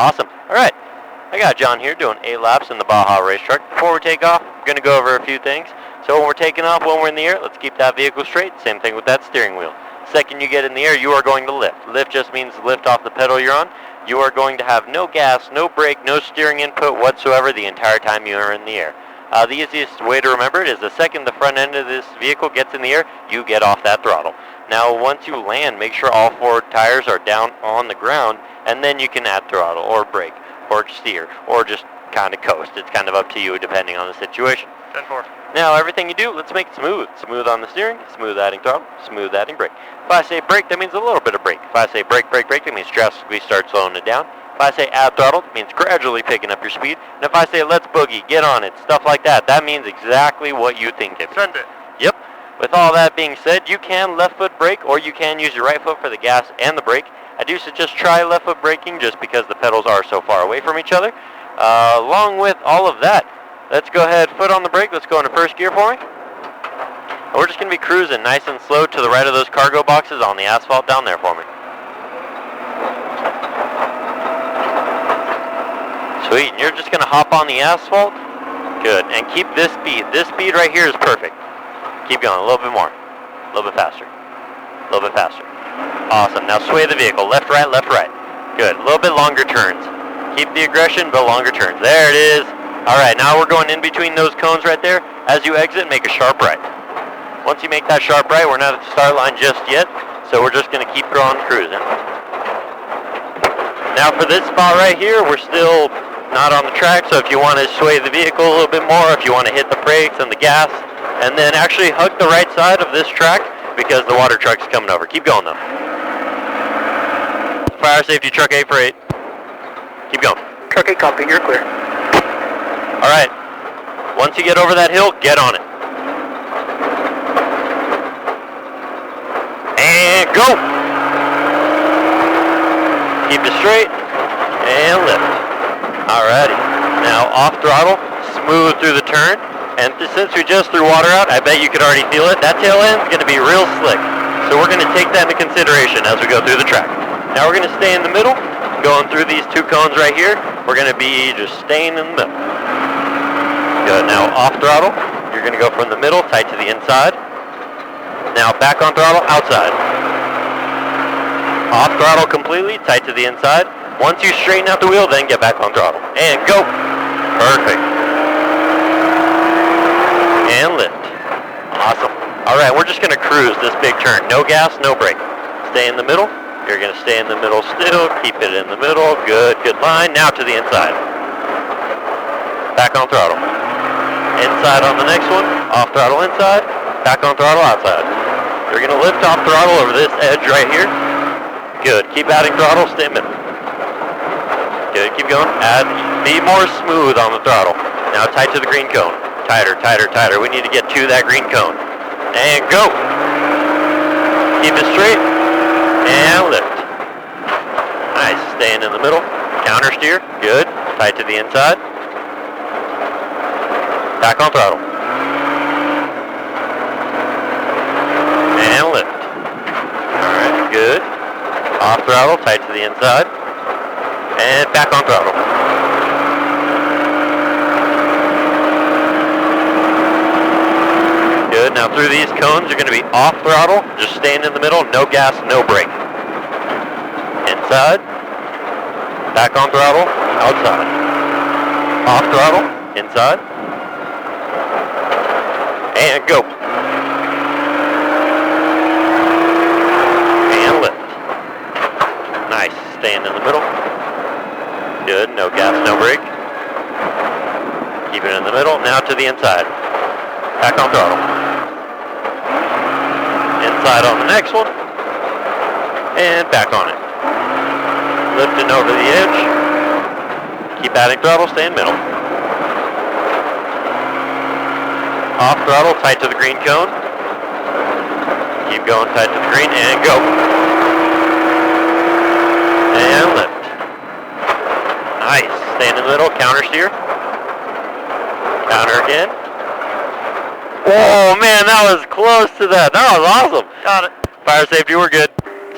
Awesome. All right. I got John here doing 8 laps in the Baja race truck. Before we take off, I'm going to go over a few things. So when we're taking off, when we're in the air, let's keep that vehicle straight. Same thing with that steering wheel. Second you get in the air, you are going to lift. Lift just means lift off the pedal you're on. You are going to have no gas, no brake, no steering input whatsoever the entire time you are in the air. The easiest way to remember it is the second the front end of this vehicle gets in the air, you get off that throttle. Now once you land, make sure all 4 tires are down on the ground, and then you can add throttle or brake or steer or just kind of coast. It's kind of up to you depending on the situation. 10-4. Now everything you do, let's make it smooth. Smooth on the steering, smooth adding throttle, smooth adding brake. If I say brake, that means a little bit of brake. If I say brake, brake, brake, that means drastically start slowing it down. If I say add throttle, it means gradually picking up your speed. And if I say let's boogie, get on it, stuff like that, that means exactly what you think it means. Send it. Yep. With all that being said, you can left foot brake or you can use your right foot for the gas and the brake. I do suggest try left foot braking just because the pedals are so far away from each other. Along with all of that, let's go ahead, foot on the brake, let's go into first gear for me. And we're just going to be cruising nice and slow to the right of those cargo boxes on the asphalt down there for me. Sweet, and you're just going to hop on the asphalt. Good, and keep this speed. This speed right here is perfect. Keep going, a little bit more. A little bit faster. A little bit faster. Awesome, now sway the vehicle, left, right, left, right. Good, a little bit longer turns. Keep the aggression, but longer turns. There it is. All right, now we're going in between those cones right there. As you exit, make a sharp right. Once you make that sharp right, we're not at the start line just yet, so we're just going to keep on cruising. Now for this spot right here, we're still not on the track, so if you want to sway the vehicle a little bit more, if you want to hit the brakes and the gas, and then actually hug the right side of this track because the water truck's coming over. Keep going though. Fire safety truck 8 for 8. Keep going. Truck 8 copy, you're clear. All right, once you get over that hill, get on it. And go. Keep it straight and lift. Alrighty, now off throttle, smooth through the turn. And since we just threw water out, I bet you could already feel it. That tail end's going to be real slick. So we're going to take that into consideration as we go through the track. Now we're going to stay in the middle, going through these 2 cones right here. We're going to be just staying in the middle. Good, now off throttle, you're going to go from the middle, tight to the inside. Now back on throttle, outside. Off throttle completely, tight to the inside. Once you straighten out the wheel, then get back on throttle. And go. Perfect. And lift. Awesome. All right, we're just going to cruise this big turn. No gas, no brake. Stay in the middle. You're going to stay in the middle still. Keep it in the middle. Good, good line. Now to the inside. Back on throttle. Inside on the next one. Off throttle inside. Back on throttle outside. You're going to lift off throttle over this edge right here. Good. Keep adding throttle. Stay in middle. Good. Keep going. Add. Be more smooth on the throttle. Now tight to the green cone. Tighter, tighter, tighter. We need to get to that green cone. And go. Keep it straight. And lift. Nice. Staying in the middle. Counter steer. Good. Tight to the inside. Back on throttle. And lift. Alright. Good. Off throttle. Tight to the inside. And back on throttle. Good. Now through these cones, you're going to be off throttle, just staying in the middle, no gas, no brake. Inside, back on throttle, outside. Off throttle, inside, and go. And lift. Nice. Staying in the middle. Good. No gas, no brake. Keep it in the middle. Now to the inside. Back on throttle. Inside on the next one. And back on it. Lifting over the edge. Keep adding throttle. Stay in middle. Off throttle. Tight to the green cone. Keep going tight to the green. And go. And lift. Nice. Stay in the middle. Counter steer. Counter again. Oh man, that was close to that. That was awesome. Got it. Fire safety, we're good.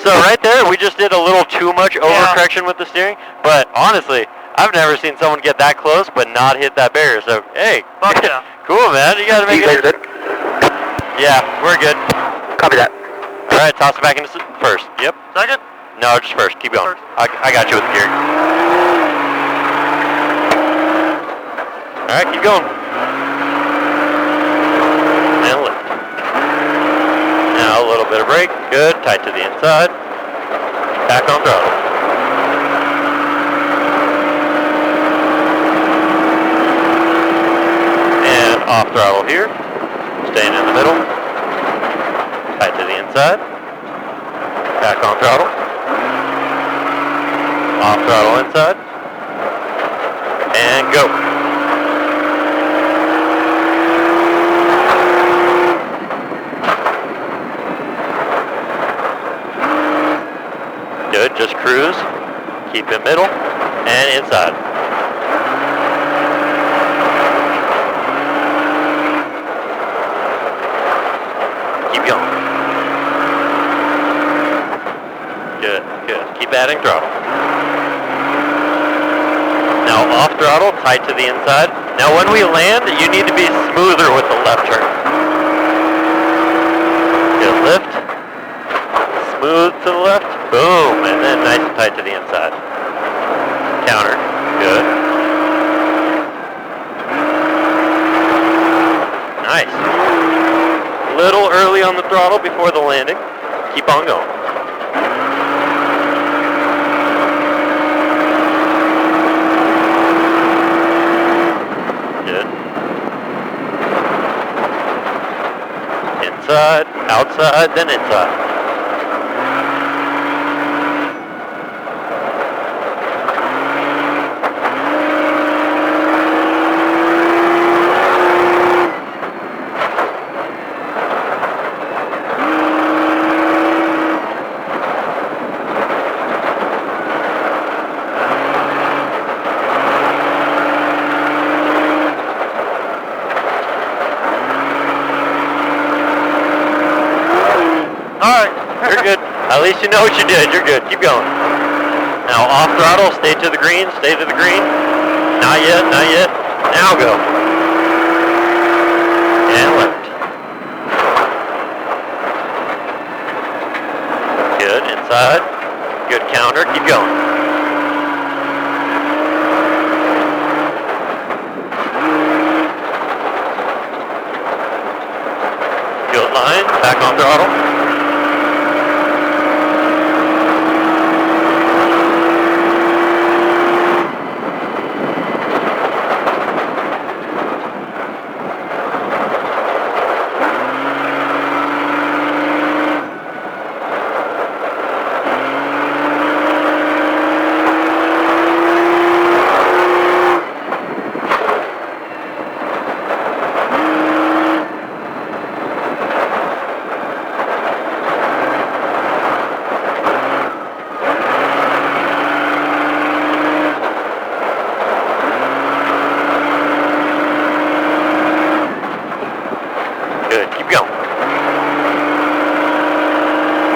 So right there, we just did a little too much overcorrection with the steering. But honestly, I've never seen someone get that close but not hit that barrier. So hey, Fuck yeah. cool, man. You gotta make You guys it. good? Yeah, we're good. Copy that. All right, toss it back into first. Yep. Second? No, just first. Keep going. First. I got you with the gear. All right, keep going. And lift. Now a little bit of brake. Good. Tight to the inside. Back on throttle. And off throttle here. Staying in the middle. Tight to the inside. Back on throttle. Off throttle inside. And go. Good, just cruise. Keep it middle and inside. Keep going. Good, good. Keep adding throttle. Now off throttle, tight to the inside. Now when we land, you need to be smoother with the left turn. Good, lift. Smooth to the left. Boom, and then nice and tight to the inside. Counter, good. Nice. Little early on the throttle before the landing. Keep on going. Good. Inside, outside, then inside. You're good. At least you know what you did. You're good. Keep going. Now off throttle, stay to the green, stay to the green. Not yet, not yet. Now go. And left. Good, inside. Good counter, keep going. Good line, back on throttle.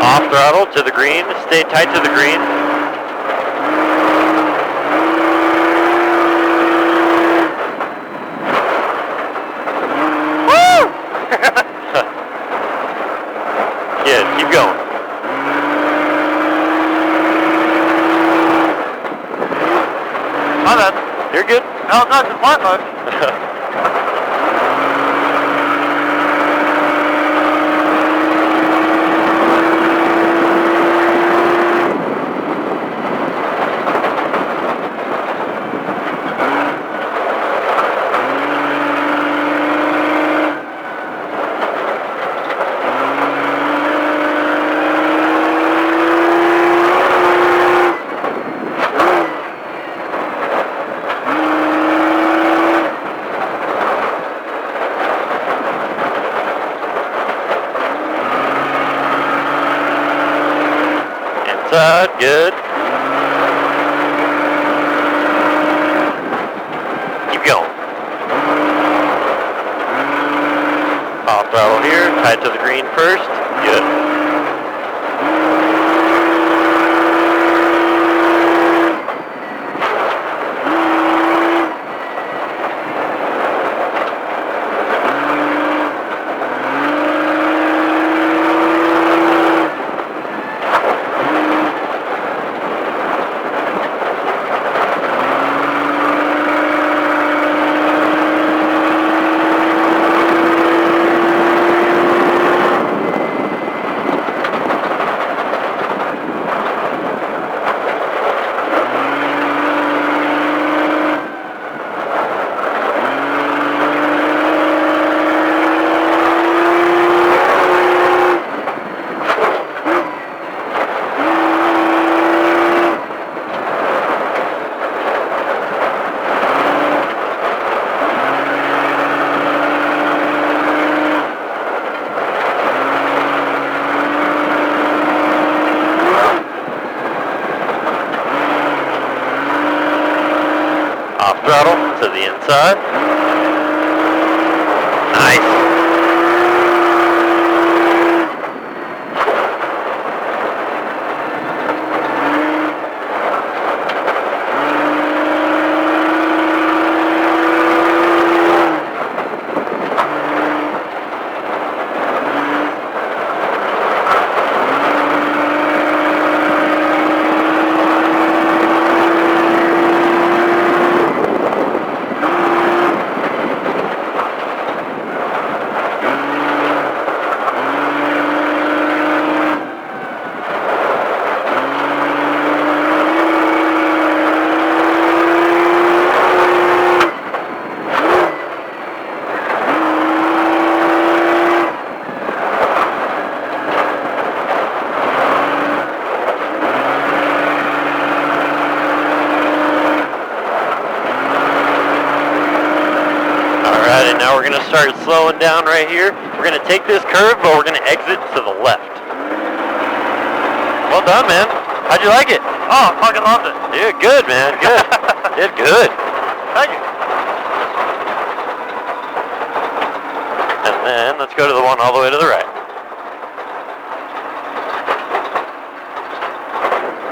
Off throttle to the green, stay tight to the green. Woo! Good, keep going. My bad. You're good. No, not the flat mode. Inside, good. Keep going. Off throttle here, tight to the green first. Good. throttle to the inside. Nice. Alright, and now we're going to start slowing down right here. We're going to take this curve, but we're going to exit to the left. Well done, man. How'd you like it? Oh, I fucking loved it. You did good, man. Good. You did good. Thank you. And then let's go to the one all the way to the right.